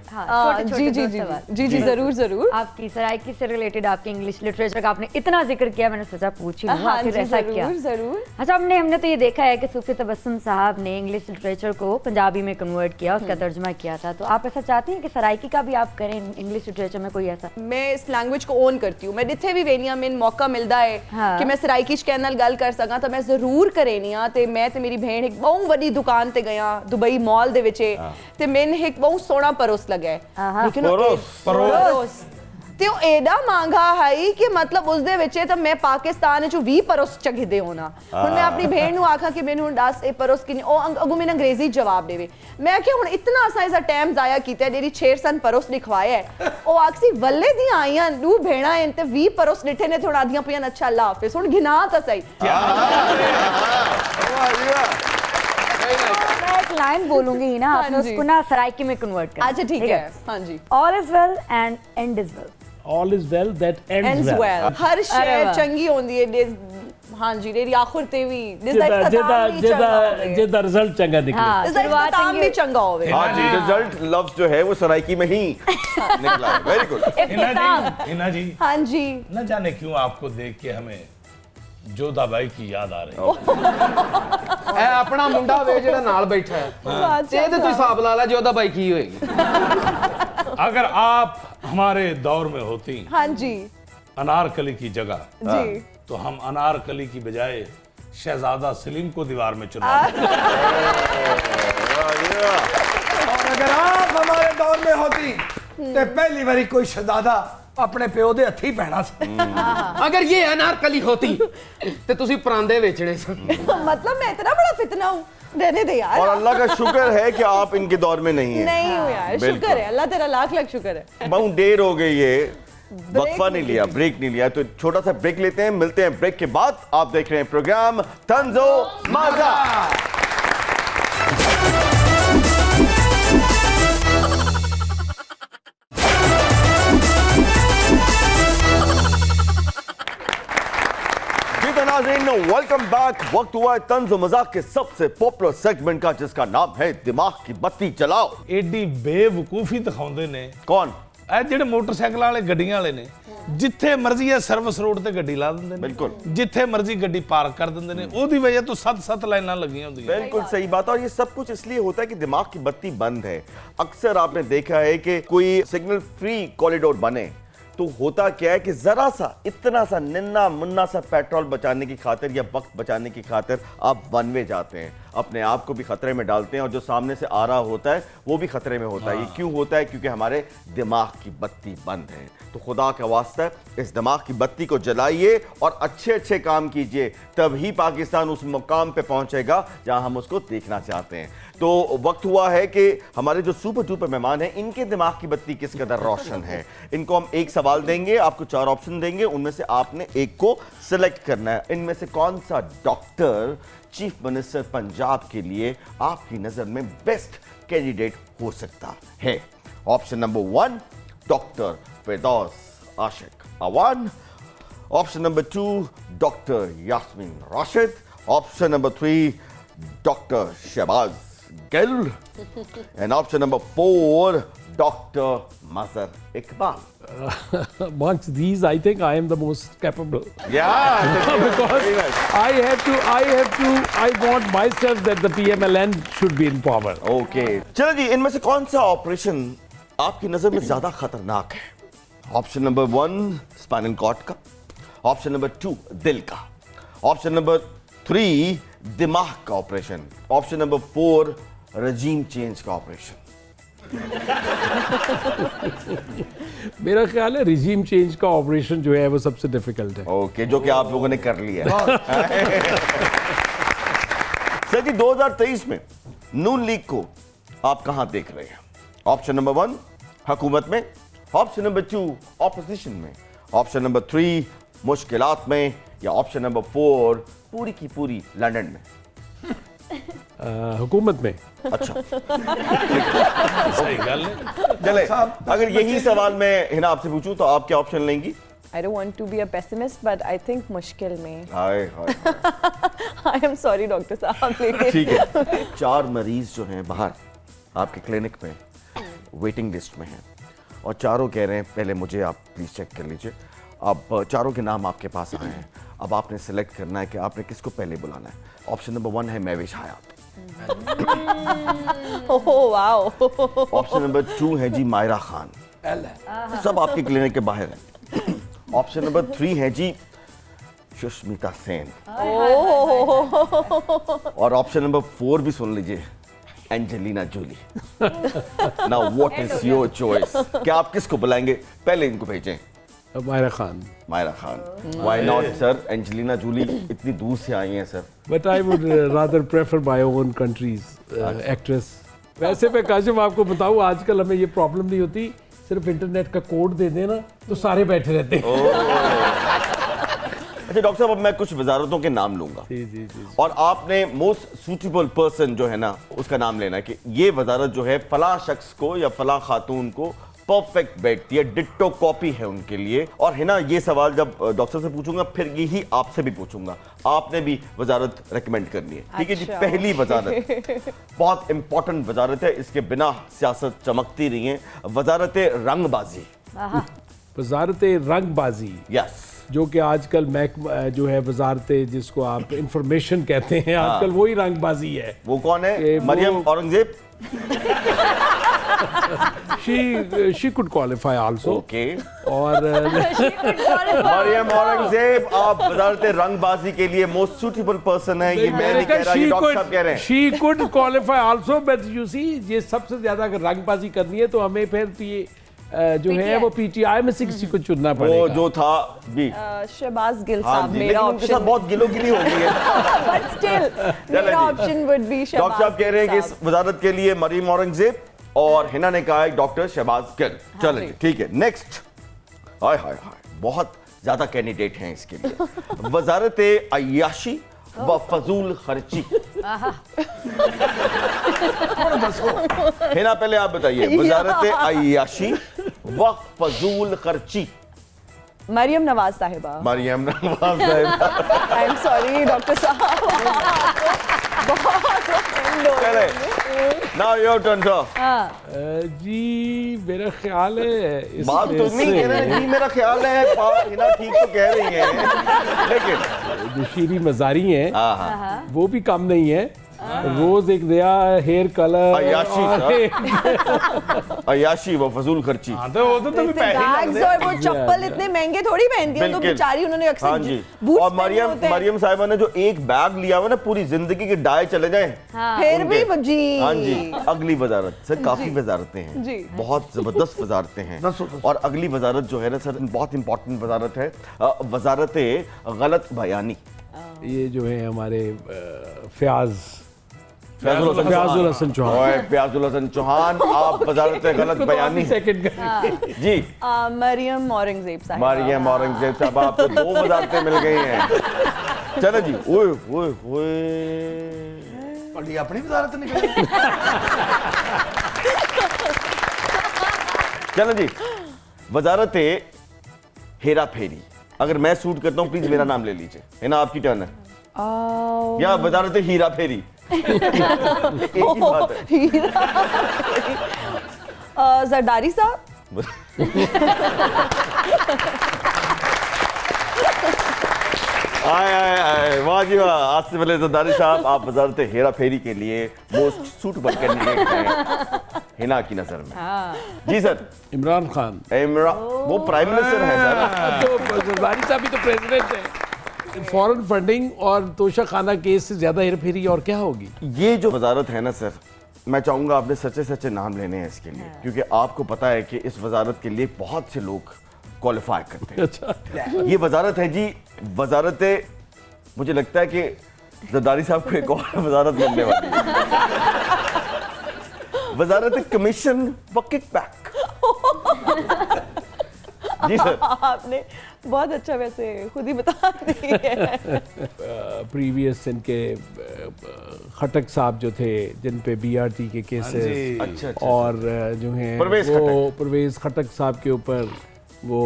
जी जरूर। आपकी सराइकी से रिलेटेड आपके इंग्लिश लिटरेचर का आपने इतना जिक्र किया, मैंने सोचा पूछ ही लूं आखिर ऐसा क्या। जरूर। अच्छा हमने तो ये देखा है कि सूफी तबस्सुम साहब ने इंग्लिश लिटरेचर को पंजाबी में कन्वर्ट किया, उसका तर्जुमा किया था, तो आप ऐसा चाहती हैं कि सराइकी का भी आप करें इंग्लिश लिटरेचर में कोई ऐसा? मैं इस लैंग्वेज को ओन करती हूँ। मैं जिथे भी वेनिया में मौका मिलता है कि मैं सराइकी शकै नाल गल कर सकां तो मैं जरूर करेनी आ। ते मैं ते मेरी बहन एक बहुत वड्डी दुकान ते गया दुबई मॉल दे विच, ते मैंने एक बहुत सोहना परोस लगा, लेकिन परोस ते ओ एडा महंगा है कि मतलब उस दे विच ते मैं पाकिस्तान च 20 परोस चगिदे होना। हुण मैं अपनी बहन नु आखा कि मैनू दस ए परोस किन्नी, ओ अगो मैंने अंग्रेजी जवाब देवे। मैं कि हुण इतना असा इस टाइम जाया कीता जेडी 6 सन परोस लिखवाया है, ओ आखसी वल्ले दी आईयां दू भेणा इन ते 20 परोस डिठे ने थोड़ा आदियां पियां अच्छा अल्लाह हाफिज। हुण गिना ता सही। मैं एक लाइन बोलूंगी ही ना, आपने उसको ना सराइकी में कन्वर्ट कर। अच्छा ठीक है। हां जी। All is well and end is well. All is well that ends well. हर शय चंगी होंदी है। हाँ जी तेरी आखिर ते भी जेदा रिजल्ट चंगा निकले, इख्तिताम भी चंगा होवे। हाँ जी रिजल्ट लफ्ज जो है वो सराइकी में ही निकला है। Very good. हिना जी हाँ जी। न जाने क्यों आपको देख के हमें जोधा बाई की याद आ रही है। अपना मुंडा वे जेड़ा नाल बैठा है, ते तो हिसाब ला ला जोधा बाई की होएगी। अगर आप हमारे दौर में होती हाँ जी अनारकली की जगह जी, तो हम अनारकली की बजाय शहजादा सलीम को दीवार में चुना देते। और अगर आप हमारे दौर में होती तो पहली बारी कोई शहजादा अपने प्यो दे हथी पैना सी। अगर ये अनारकली होती तो तुसी परांदे बेचने सन। मतलब मैं इतना बड़ा फितना हूँ, रहने दे यार। और अल्लाह का शुक्र है कि आप इनके दौर में नहीं हैं। नहीं हूँ यार, शुक्र है अल्लाह तेरा लाख लाख शुक्र है। बहुत देर हो गई है, वक्फा नहीं लिया, ब्रेक नहीं लिया, तो छोटा सा ब्रेक लेते हैं, मिलते हैं ब्रेक के बाद। आप देख रहे हैं प्रोग्राम तंजो माजा। Welcome back. वक्त हुआ है तंज़ो मज़ाक के सबसे पॉपुलर सेगमेंट का, जिसका नाम है दिमाग की बत्ती चलाओ। एडी बेवकूफी दिखाਉਂਦੇ ਨੇ कौन? ਇਹ ਜਿਹੜੇ ਮੋਟਰਸਾਈਕਲਾਂ ਵਾਲੇ ਗੱਡੀਆਂ ਵਾਲੇ ਨੇ, ਜਿੱਥੇ ਮਰਜ਼ੀ ਇਹ ਸਰਵਿਸ ਰੋਡ ਤੇ ਗੱਡੀ ਲਾ ਦਿੰਦੇ ਨੇ, ਬਿਲਕੁਲ ਜਿੱਥੇ ਮਰਜ਼ੀ ਗੱਡੀ ਪਾਰਕ ਕਰ ਦਿੰਦੇ ਨੇ, ਉਹਦੀ ਵਜ੍ਹਾ ਤੋਂ 7-7 ਲਾਈਨਾਂ ਲੱਗੀਆਂ ਹੁੰਦੀਆਂ। बिल्कुल सही बात है। और ये सब कुछ इसलिए होता है कि दिमाग की बत्ती बंद है। अक्सर आपने देखा है कि कोई सिग्नल फ्री कॉरिडोर बने तो होता क्या है कि जरा सा इतना सा निन्ना मुन्ना सा पेट्रोल बचाने की खातिर या वक्त बचाने की खातिर आप वन वे जाते हैं। अपने आप को भी खतरे में डालते हैं और जो सामने से आ रहा होता है वो भी खतरे में होता है। ये क्यों होता है? क्योंकि हमारे दिमाग की बत्ती बंद है। तो खुदा का वास्ता इस दिमाग की बत्ती को जलाइए और अच्छे अच्छे काम कीजिए, तभी पाकिस्तान उस मुकाम पे पहुंचेगा जहां हम उसको देखना चाहते हैं। तो वक्त हुआ है कि हमारे जो सुपर डुपर मेहमान हैं, इनके दिमाग की बत्ती किस कदर रोशन है। इनको हम एक सवाल देंगे, आपको 4 ऑप्शन देंगे, उनमें से आपने एक को सिलेक्ट करना है। इनमें से कौन सा डॉक्टर चीफ मिनिस्टर पंजाब के लिए आपकी नजर में बेस्ट कैंडिडेट हो सकता है? Option number 1 doctor Firdous Ashiq Awan, option number 2 doctor Yasmin Rashid, option number 3 doctor Shahbaz Gill, and option number 4 Dr. Mazhar Iqbal. Amongst these, I think I am the most capable. Yeah, Because I want myself that the PMLN should be in power. okay. चलो जी, इनमें से कौन सा operation आपकी नजर में ज्यादा खतरनाक है? ऑप्शन नंबर 1 स्पाइनल कॉर्ड का, ऑप्शन नंबर 2 दिल का, ऑप्शन नंबर 3 दिमाग का ऑपरेशन, ऑप्शन नंबर 4 रजीम चेंज का ऑपरेशन। मेरा ख्याल है रिजीम चेंज का ऑपरेशन जो है वो सबसे डिफिकल्ट है। ओके, जो कि आप लोगों ने कर लिया है। सर जी, 2023 में नून लीग को आप कहां देख रहे हैं? ऑप्शन नंबर 1 हुकूमत में, ऑप्शन नंबर 2 ऑपोजिशन में, ऑप्शन नंबर 3 मुश्किलात में, या ऑप्शन नंबर 4 पूरी की पूरी लंदन में? हुकूमत में। अच्छा, सही गल है। चले, अगर यही सवाल मैं हिना आपसे पूछूं तो आप क्या ऑप्शन लेंगी? I don't want to be a pessimist, but I think मुश्किल में। हाय हाय। I am sorry, डॉक्टर साहब, लेकिन ठीक है, 4 मरीज जो हैं बाहर आपके क्लिनिक में वेटिंग लिस्ट में हैं और चारों कह रहे हैं पहले मुझे आप प्लीज चेक कर लीजिए। अब चारों के नाम आपके पास आए हैं, अब आपने सेलेक्ट करना है कि आपने किसको पहले बुलाना है। ऑप्शन नंबर 1 है महवेश हयात, ओह वाओ, ऑप्शन नंबर 2 है जी मायरा खान, सब आपके क्लिनिक के बाहर हैं। ऑप्शन नंबर 3 है जी सुष्मिता सेन, और ऑप्शन नंबर 4 भी सुन लीजिए, Angelina Jolie. Now what is your choice? क्या आप किसको बुलाएंगे? पहले इनको भेजें। Maira Khan. Maira Khan, why not sir? Angelina Jolie इतनी दूर से आई हैं sir. But I would rather prefer my own country's actress. वैसे मैं काशिफ आपको बताऊं, आजकल हमें ये प्रॉब्लम नहीं होती, सिर्फ इंटरनेट का कोड दे देना तो सारे बैठे रहते हैं। अच्छा डॉक्टर साहब, अब मैं कुछ वजारतों के नाम लूंगा जी। और आपने मोस्ट सूटेबल पर्सन जो है ना उसका नाम लेना है कि ये वजारत जो है फलां शख्स को या फलां खातून को परफेक्ट बैठती है, डिट्टो कॉपी है उनके लिए। और है ना, ये सवाल जब डॉक्टर से पूछूंगा फिर यही आपसे भी पूछूंगा, आपने भी वजारत रेकमेंड करनी है। ठीक है जी, पहली वजारत बहुत इंपॉर्टेंट वजारत है, इसके बिना सियासत चमकती नहीं है, वजारत रंगबाजी। वजारत रंगबाजी, यस, जो कि आजकल जो है वजारत जिसको आप इंफॉर्मेशन कहते हैं, आजकल वही रंगबाजी है। वो कौन है? Maryam Aurangzeb. she could qualify also. Okay, और मरियम औरंगजेब आप वजारत रंगबाजी के लिए मोस्ट सूटेबल पर्सन है। ये मैं नहीं कह रहा, ये डॉक्टर साहब कह रहे हैं। she could qualify also, but you see, ये सबसे ज्यादा अगर रंगबाजी करनी है तो हमें फिर ये जो है वो पीटीआई में से किसी को चुनना पड़ेगा। वो जो था भी शहबाज गिल हाँ साहब जी, मेरा लेकिन उनके साथ ऑप्शन, बहुत गिलोगिली हो गई है। बट स्टिल मेरा option would be Shahbaz. Doctor साहब कह रहे हैं कि इस वजारत के लिए मरियम औरंगजेब और हिना ने कहा है डॉक्टर शहबाज गिल। चलें ठीक है, नेक्स्ट। हाय हाय हाय, बहुत ज्यादा कैंडिडेट हैं इसके लिए। वजारत अय्याशी व फजूल खर्ची। हिना पहले आप बताइए, वजारत अय्याशी व फजूल खर्ची। मरियम नवाज साहिबा। मरियम नवाज साहिबा। आई एम सॉरी डॉक्टर साहब, चले, नाउ योर टर्न सर। जी मेरा ख्याल है इस बात तो नहीं कह रहे हैं जी, मेरा ख्याल है हिना ठीक तो कह रही हैं, लेकिन जो शीरी मजारी हैं हाँ वो भी कम नहीं है। रोज एक नया हेयर कलर अयाशी वो फजूल खर्ची। हाँ तो वो तो तुम्हें पैसे बैग्स लगते और वो चप्पल इतने महंगे थोड़ी पहनती है तो बिल्कुल। बेचारी उन्होंने हाँ अक्सर जी। बूट्स और पहने होते हैं। मरियम साहिबा ने जो एक बैग लिया हुआ ना, पूरी जिंदगी के डाय चले जाए। फिर भी जी हाँ जी। अगली वजारत सर, काफी वजारतें हैं जी। बहुत जबरदस्त वजारतें हैं। और अगली वजारत जो है ना सर, बहुत इंपॉर्टेंट वजारत है, वजारत गलत बयानी। ये जो है हमारे फयाजुल हसन चौहान। ओए फयाजुल हसन चौहान, आप वजारत गलत बयानी सेकंड जी। मरियम औरंगजेब साहब। मरियम औरंगजेब साहब, आपको 2 वजारतें मिल गई हैं। चलो जी। ओए ओए ओए, बड़ी अपनी वजारत निकली। चलो जी। वजारत हेरा फेरी। अगर मैं सूट करता हूँ प्लीज मेरा नाम ले लीजिए, है ना, आपकी टर्न है। या वजारत हीरा फेरी। एक ही बात है। जरदारी साहब। आए आए आए, वाह जी वाह। आज से पहले जरदारी साहब, आप वजारत हेरा फेरी के लिए मोस्ट सूटेबल कैंडिडेट हैं हिना की नजर में। जी सर। इमरान खान। वो प्राइम मिनिस्टर है सर। तो जरदारी साहब भी तो प्रेसिडेंट है। फॉरेन फंडिंग और तोशा खाना केस से ज्यादा हेरफेरी और क्या होगी? ये जो वजारत है ना सर, मैं चाहूंगा आपने सच्चे सच्चे नाम लेने हैं इसके लिए, क्योंकि आपको पता है कि इस वजारत के लिए बहुत से लोग क्वालिफाई करते हैं। अच्छा। ये वजारत है जी, वजारत, मुझे लगता है कि जरदारी साहब को एक और वजारत मिलने वाली है। वजारत कमीशन व किकबैक। जी सर। आपने बहुत अच्छा वैसे खुद ही बता दी है। प्रीवियस इनके खटक साहब जो थे, जिन पे बीआरटी के केसेस, अच्छा। और जो हैं परवेज वो परवेज खटक साहब के ऊपर वो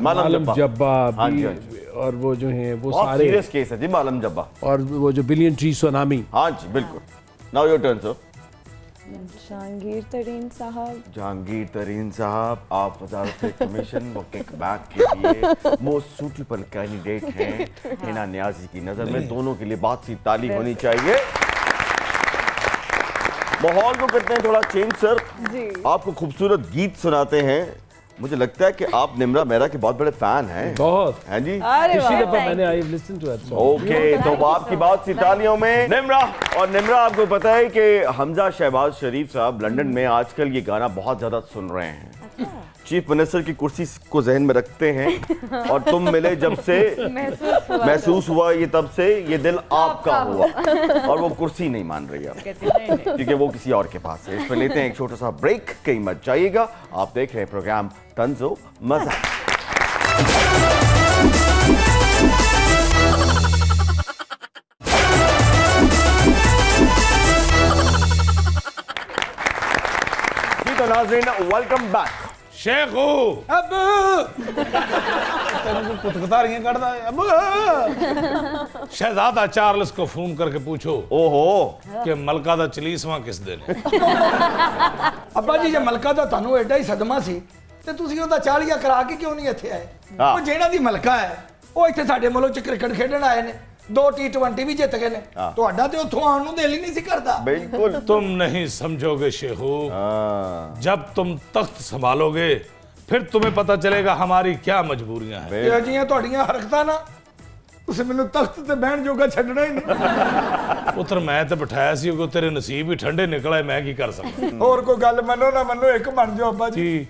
मालम जब्बा। हाँ जी, हाँ जी। और वो जो हैं वो बहुत सारे सीरियस केस है जी मालम जब्बा। और वो जो बिलियन ट्री सुनामी। हाँ जी बिल्कुल। Now your turn sir. Jahangir तरीन साहब। जहांगीर तरीन साहब, आप वजारत कमीशन व किकबैक के लिए मोस्ट सूटेबल कैंडिडेट हैं हिना नियाजी की नजर में। दोनों के लिए बात सी ताली होनी चाहिए। माहौल को करते हैं थोड़ा चेंज सर। जी। आपको खूबसूरत गीत सुनाते हैं। मुझे लगता है कि आप निम्रा मेहरा के बहुत बड़े फैन हैं। बहुत। हैं जी। अरे पिछली वाह। दफा मैंने I listen to that song. Okay, तो आपकी बात सी तालियों में निम्रा। और निम्रा, आपको पता है कि हमजा शहबाज शरीफ साहब लंदन में आजकल ये गाना बहुत ज्यादा सुन रहे हैं। चीफ मिनिस्टर की कुर्सी को जहन में रखते हैं और तुम मिले जब से महसूस हुआ ये तब से ये दिल आपका हुआ। और वो कुर्सी नहीं मान रही है क्योंकि वो किसी और के पास है। इस पर लेते हैं एक छोटा सा ब्रेक, कहीं मत जाइएगा। आप देख रहे हैं प्रोग्राम तंज़ो मज़ा। जी तो नाज़रीन, वेलकम बैक। शेखू अब तेरे को कुतकुतारियां करता है। अब शहजादा चार्ल्स को फोन करके पूछो ओहो, कि मलका दा चलीसवां किस दिन है। ਅੱਬਾ ਜੀ ਜੇ ਮਲਕਾ ਦਾ ਤੁਹਾਨੂੰ ਐਡਾ ਹੀ ਸਦਮਾ ਸੀ ਤੇ ਤੁਸੀਂ ਉਹਦਾ 40 ਕਰਾ ਕੇ ਕਿਉਂ ਨਹੀਂ ਇੱਥੇ ਆਏ? ਹਾਂ। ਉਹ ਜਿਹੜਾ ਦੀ ਮਲਕਾ ਹੈ ਉਹ ਇੱਥੇ ਸਾਡੇ ਮੁਲਕ ਚ ਕ੍ਰਿਕਟ ਖੇਡਣ ਆਏ ਨੇ, 2 T20 ਵੀ ਜਿੱਤ ਗਏ ਨੇ। ਹਾਂ। ਤੁਹਾਡਾ ਤੇ ਉੱਥੋਂ ਆਉਣ ਨੂੰ ਦਿਲ ਹੀ ਨਹੀਂ ਸੀ ਕਰਦਾ। बिल्कुल। तुम नहीं समझोगे शेखू, हाँ, जब तुम तख्त संभालोगे फिर तुम्हें पता चलेगा हमारी क्या मजबूरियां हैं। ਇਹ ਜੀਆਂ ਤੁਹਾਡੀਆਂ ਹਰਕਤਾਂ ਨਾ ਤੁਸੀਂ ਮੈਨੂੰ ਤਖਤ ਤੇ ਬਹਿਣ ਜੋਗਾ ਛੱਡਣਾ ਹੀ ਨਹੀਂ। ਪੁੱਤਰ ਮੈਂ ਤੇ ਬਿਠਾਇਆ ਸੀ ਕਿ ਤੇਰੇ ਨਸੀਬ ਹੀ ਠੰਡੇ ਨਿਕਲੇ, ਮੈਂ ਕੀ ਕਰ ਸਕਦਾ। ਹੋਰ ਕੋਈ ਗੱਲ ਮੰਨੋ ਨਾ ਮੰਨੋ, ਇੱਕ ਬਣ ਜਾਓ ਅੱਬਾ ਜੀ। ਜੀ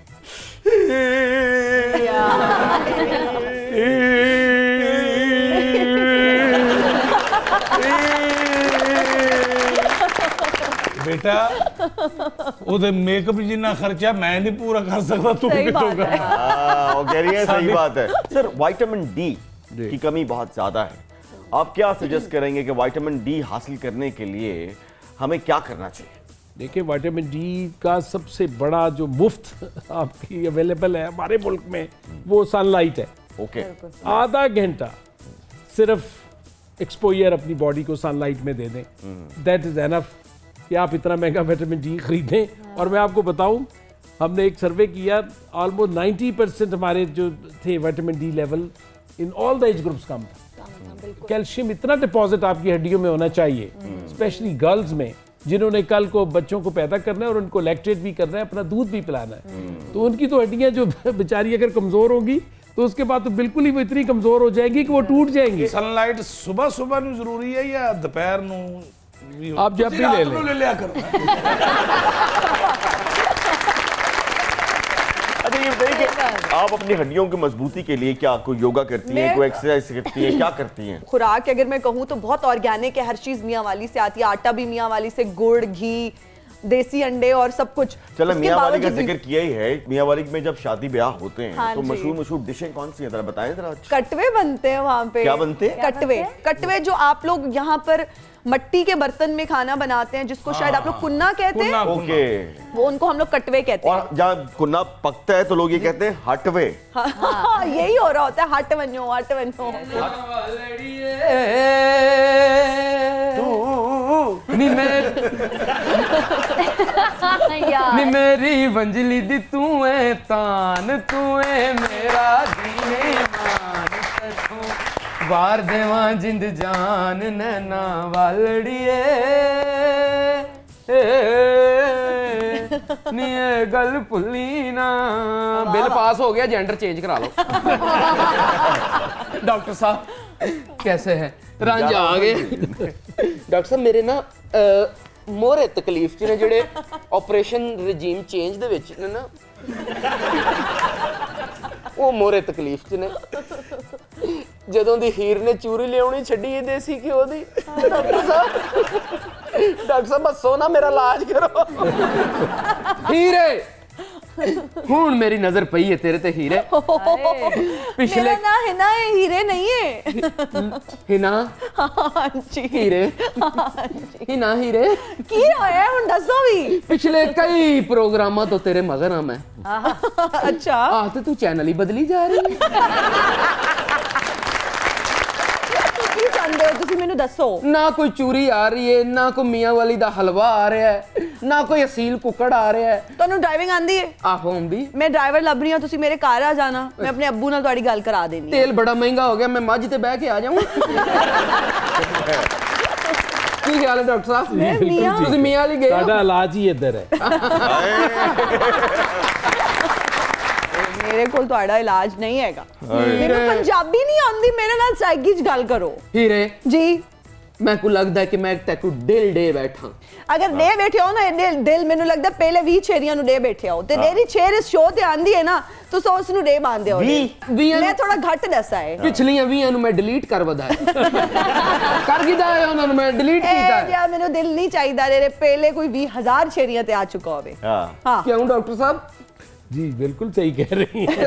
बेटा ਉਹਦੇ ਮੇਕਅਪ ਜਿੰਨਾ ਖਰਚਾ ਮੈਂ ਨਹੀਂ ਪੂਰਾ ਕਰ ਸਕਦਾ, ਤੂੰ सही बात ਕਿੱਥੋਂ है। हाँ, वो कह रही है, सही साबित। बात है सर। विटामिन डी की कमी बहुत ज्यादा है। आप क्या सजेस्ट करेंगे कि विटामिन डी हासिल करने के लिए हमें क्या करना चाहिए? देखिए, विटामिन डी का सबसे बड़ा जो मुफ्त आपकी अवेलेबल है हमारे मुल्क में वो सनलाइट है। ओके, आधा घंटा सिर्फ एक्सपोजर अपनी बॉडी को सनलाइट में दे दें, दैट इज एनफ कि आप इतना महंगा विटामिन डी खरीदें। और मैं आपको बताऊं, हमने एक सर्वे किया, ऑलमोस्ट 90% हमारे जो थे vitamin D level in all the age groups कम था। कैल्शियम इतना डिपॉजिट आपकी हड्डियों में होना चाहिए, स्पेशली गर्ल्स में जिन्होंने कल को बच्चों को पैदा करना है और उनको लैक्टेट भी करना है, अपना दूध भी पिलाना है। तो उनकी तो हड्डियां जो बेचारी अगर कमजोर होगी तो उसके बाद तो बिल्कुल ही वो इतनी कमजोर हो जाएगी कि वो टूट जाएंगी। सनलाइट सुबह सुबह ਨੂੰ ਜ਼ਰੂਰੀ ਹੈ ਜਾਂ ਦੁਪਹਿਰ ਨੂੰ ਵੀ? आप जब भी ले रात लें। को ले लिया करो। अच्छा ये बताइए कि आप अपनी हड्डियों की मजबूती के लिए क्या कोई योगा करती हैं, कोई एक्सरसाइज करती हैं, क्या करती हैं? खुराक अगर मैं कहूँ तो बहुत ऑर्गेनिक है, हर चीज मियाँ वाली से आती है, आटा भी मियाँ वाली से, गुड़, घी, देसी अंडे और सब कुछ। चलो उसके मियाँ वाली का बावजूद भी- जिक्र किया ही है, मियाँ वाली में जब शादी ब्याह होते हैं हाँ तो जी। मशहूर डिशें कौन सी हैं, जरा बताएं जरा। कटवे बनते हैं वहाँ पे। क्या बनते हैं? कटवे। कटवे जो आप लोग यहाँ पर मट्टी के बर्तन में खाना बनाते हैं, जिसको शायद आप लोग कुन्ना कहते हैं, ओके। वो उनको हम लोग कटवे कहते हैं। और जहाँ कुन्ना पकता है तो लोग ये कहते हैं हटवे। हाँ, यही हो रहा होता है, हट बनो हट बनो। नी मेरी वंजली दी तू है तान, तू है मेरा दीने मान, तू वार देवा जिंद जान नैना वालड़िए। नी ये गल भुल्ली ना। बिल पास हो गया, जेंडर चेंज करा लो। डॉक्टर साहब कैसे हैं? रांझा आ गए। डॉक्टर साहब मेरे ना मोहरे तकलीफ च ने जेड़े ऑपरेशन रजीम चेंज दे विच ने ना, वो मोहरे तकलीफ च ने। ਜਦੋਂ ਦੀ ਹੀਰ ਨੇ ਚੂਰੀ ਲਿਆਉਣੀ ਛੱਡੀ ਇਹ ਦੇਸੀ ਘਿਓ ਦੀ। ਡਾਕਟਰ ਸਾਹਿਬ ਹੱਸੋ ਨਾ, ਮੇਰਾ ਇਲਾਜ ਕਰੋ। ਹੀਰੇ ਹੁਣ ਮੇਰੀ ਨਜ਼ਰ ਪਈ ਹੈ ਤੇਰੇ ਤੇ ਹੀਰੇ। ਪਿਛਲੇ मेरा ना हिना है, हीरे नहीं है। हिना हाँ जी। हीरे हाँ जी। हिना हीरे की होया हुन दसो भी। पिछले कई प्रोग्रामां तो तेरे मगर हां मैं। अच्छा आह ते तू चैनल ही बदली जा रही है। की चाहते हो तुसी मैनू दसो। ना कोई चूरी आ रही है, ना कोई मियां वाली दा हलवा आ रहा है, ना कोई असील कुकड़ आ रहा है। ਤੁਹਾਨੂੰ ਡਰਾਈਵਿੰਗ ਆਂਦੀ ਹੈ? आहो आंदी। मैं ड्राइवर ਲੱਭ ਰਹੀ ਹਾਂ, ਤੁਸੀਂ ਮੇਰੇ ਘਰ ਆ ਜਾਣਾ, ਮੈਂ ਆਪਣੇ ਅੱਬੂ ਨਾਲ ਤੁਹਾਡੀ ਗੱਲ ਕਰਾ ਦੇਣੀ ਹੈ। तेल बड़ा महंगा हो गया, मैं मझ ते बह के आ जाऊं। की ख्याल है डॉक्टर साहब? मियां तुसी मियां वाली गए हो? साडा इलाज ही इधर है। ਮੇਰੇ ਕੋਲ ਤੁਹਾਡਾ ਇਲਾਜ ਨਹੀਂ ਹੈਗਾ। ਮੈਨੂੰ ਪੰਜਾਬੀ ਨਹੀਂ ਆਉਂਦੀ, ਮੇਰੇ ਨਾਲ ਸਾਈਗੀ 'ਚ ਗੱਲ ਕਰੋ। हीरे जी मैं को लगदा है कि मैं तेको दिल डे बैठा। अगर डे बैठे हो ना दिल ਮੈਨੂੰ ਲੱਗਦਾ ਪਹਿਲੇ 20 ਛੇਰੀਆਂ ਨੂੰ ਡੇ ਬੈਠੇ ਹੋ ਤੇ ਤੇਰੀ ਛੇਰ ਇਸ ਸ਼ੋਅ ਤੇ ਆਂਦੀ ਹੈ ਨਾ ਤੁਸੀਂ ਉਸ ਨੂੰ ਡੇ ਮੰਨਦੇ ਹੋ। ਮੈਂ ਥੋੜਾ ਘੱਟ ਦੱਸਾ ਹੈ। ਪਿਛਲੀਆਂ 20 ਨੂੰ ਮੈਂ ਡਿਲੀਟ ਕਰ ਵਧਾਇਆ। ਕਰ ਕਿਦਾ ਹੈ ਉਹਨਾਂ ਨੂੰ ਮੈਂ ਡਿਲੀਟ ਕੀਤਾ ਹੈ। ਯਾਰ ਮੈਨੂੰ ਦਿਲ ਨਹੀਂ ਚਾਹੀਦਾ ਤੇਰੇ ਪਹਿਲੇ ਕੋਈ 20,000 ਛੇਰੀਆਂ ਤੇ ਆ ਚੁੱਕਾ ਹੋਵੇ। ਹਾਂ ਕਿਉਂ ਡਾਕਟਰ ਸਾਹਿਬ? जी बिल्कुल सही कह रही हैं।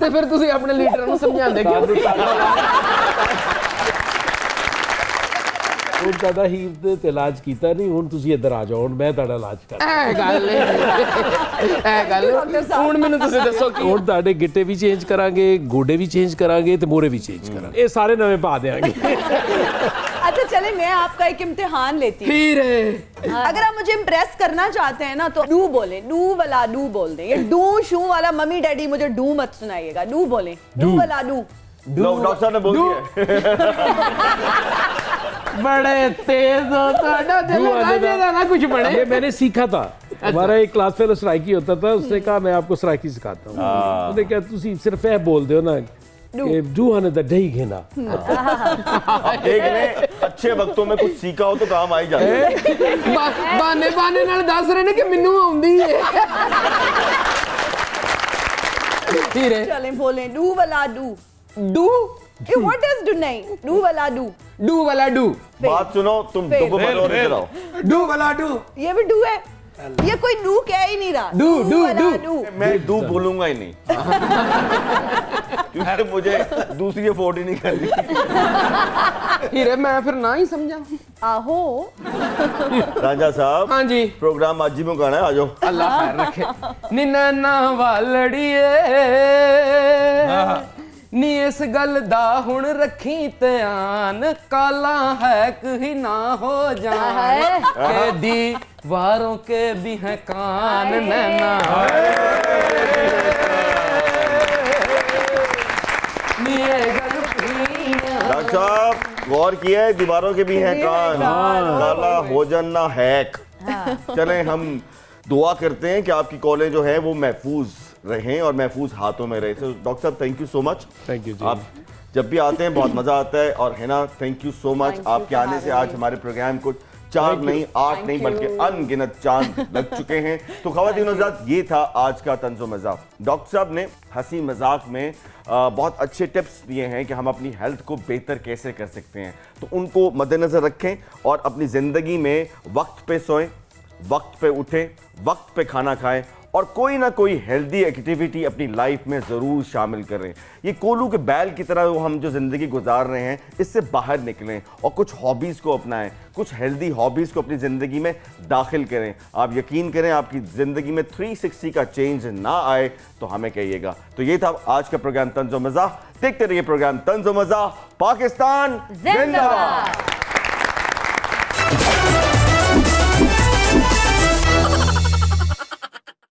ਤੇ ਫਿਰ ਤੁਸੀਂ ਆਪਣੇ ਲੀਡਰਾਂ ਨੂੰ ਸਮਝਾਉਂਦੇ ਕਿਉਂ? ਹੁਣ ਤੁਹਾਡਾ ਹੀਰ ਦੇ ਤੇ ਇਲਾਜ ਕੀਤਾ ਨਹੀਂ, ਹੁਣ ਤੁਸੀਂ ਇੱਧਰ ਆ ਜਾਓ, ਹੁਣ ਮੈਂ ਤੁਹਾਡਾ ਇਲਾਜ ਕਰ। ਇਹ ਗੱਲ ਹੁਣ ਮੈਨੂੰ ਤੁਸੀਂ ਦੱਸੋ ਕਿ ਹੁਣ ਤੁਹਾਡੇ ਗਿੱਟੇ ਵੀ ਚੇਂਜ ਕਰਾਂਗੇ, ਗੋਡੇ ਵੀ ਚੇਂਜ ਕਰਾਂਗੇ ਤੇ ਮੋਰੇ ਵੀ ਚੇਂਜ ਕਰਾਂਗੇ, ਇਹ ਸਾਰੇ ਨਵੇਂ ਪਾ ਦੇਾਂਗੇ। अच्छा चले मैं आपका एक इम्तिहान लेती हूँ। हीरे अगर आप मुझे इम्प्रेस करना चाहते हैं ना तो डू बोले, डू वाला डू बोल दें। ये डू शू वाला मम्मी डैडी मुझे डू मत सुनाइएगा, डू बोले, डू वाला डू। डॉक्टर साहब ने बोल दिया। बड़े तेज हो ਤੁਹਾਡਾ ਦਿਲ ਨਾ ਨਾ कुछ बने। ये मैंने सीखा था, हमारा एक क्लास फेलो सराइकी होता था, उसने कहा मैं आपको सराइकी सिखाता हूँ। उसने कहा तुसी सिर्फ यह बोल दो ना कि डू आने द दही घेना। एक ने अच्छे वक्तों में कुछ सीखा हो तो काम आ ही जाता है। ਬਾਨੇ ਬਾਨੇ ਨਾਲ ਦੱਸ ਰਹੇ ਨੇ ਕਿ ਮੈਨੂੰ ਆਉਂਦੀ ਹੈ। ਹੀਰੇ चले बोले डू वाला डू। डू ये व्हाट इज डू नहीं, डू वाला डू। डू वाला डू। बात सुनो, तुम फेल। डुब मरो और इधर आओ। डू वाला डू। ये भी डू है, ये कोई डू कह ही नहीं रहा। डू, डू, वाला डू। डू। मैं डू बोलूंगा ही नहीं, क्योंकि मुझे दूसरी अफोर्ड ही नहीं करनी। हीरे मैं फिर ना ही समझा। आहो राजा साहब हाँ जी प्रोग्राम आज ही मुकाना है, आ जाओ। अल्लाह खैर रखे। नी नैना वालड़िए नी इस गल दा हुण रखी ध्यान, काला है कहीं ना हो जान के दीवारों के भी हैं कान नैना। नी ये गल डॉक्टर साहब गौर किया है, दीवारों के भी हैं कान, काला हो जाना हैक। चलें हम दुआ करते हैं कि आपकी कॉलें जो है वो महफूज रहें और महफूज हाथों में रहे। तो डॉक्टर साहब thank you so much. Thank you ji. आप जब भी आते हैं बहुत मजा आता है। और है ना, थैंक यू सो मच, आपके आने से आज हमारे प्रोग्राम को 4 नहीं 8 नहीं बल्कि अनगिनत चांद लग चुके हैं। तो ख़वातीन हज़रात, ये था आज का तंज़ो मज़ाक। डॉक्टर साहब ने हंसी मजाक में बहुत अच्छे टिप्स दिए हैं कि हम अपनी हेल्थ को बेहतर कैसे कर सकते हैं, तो उनको मद्देनज़र रखें और अपनी ज़िंदगी में वक्त पे सोएं, वक्त पे उठें, वक्त पे खाना खाएं और कोई ना कोई हेल्दी एक्टिविटी अपनी लाइफ में ज़रूर शामिल करें। ये कोलू के बैल की तरह वो हम जो ज़िंदगी गुजार रहे हैं इससे बाहर निकलें और कुछ हॉबीज़ को अपनाएं, कुछ हेल्दी हॉबीज़ को अपनी ज़िंदगी में दाखिल करें। आप यकीन करें आपकी ज़िंदगी में 360 का चेंज ना आए तो हमें कहिएगा। तो ये था आज का प्रोग्राम तंज़ो मज़ाक। देखते रहिए प्रोग्राम तंज़ो मज़ाक। पाकिस्तान जिंदाबाद।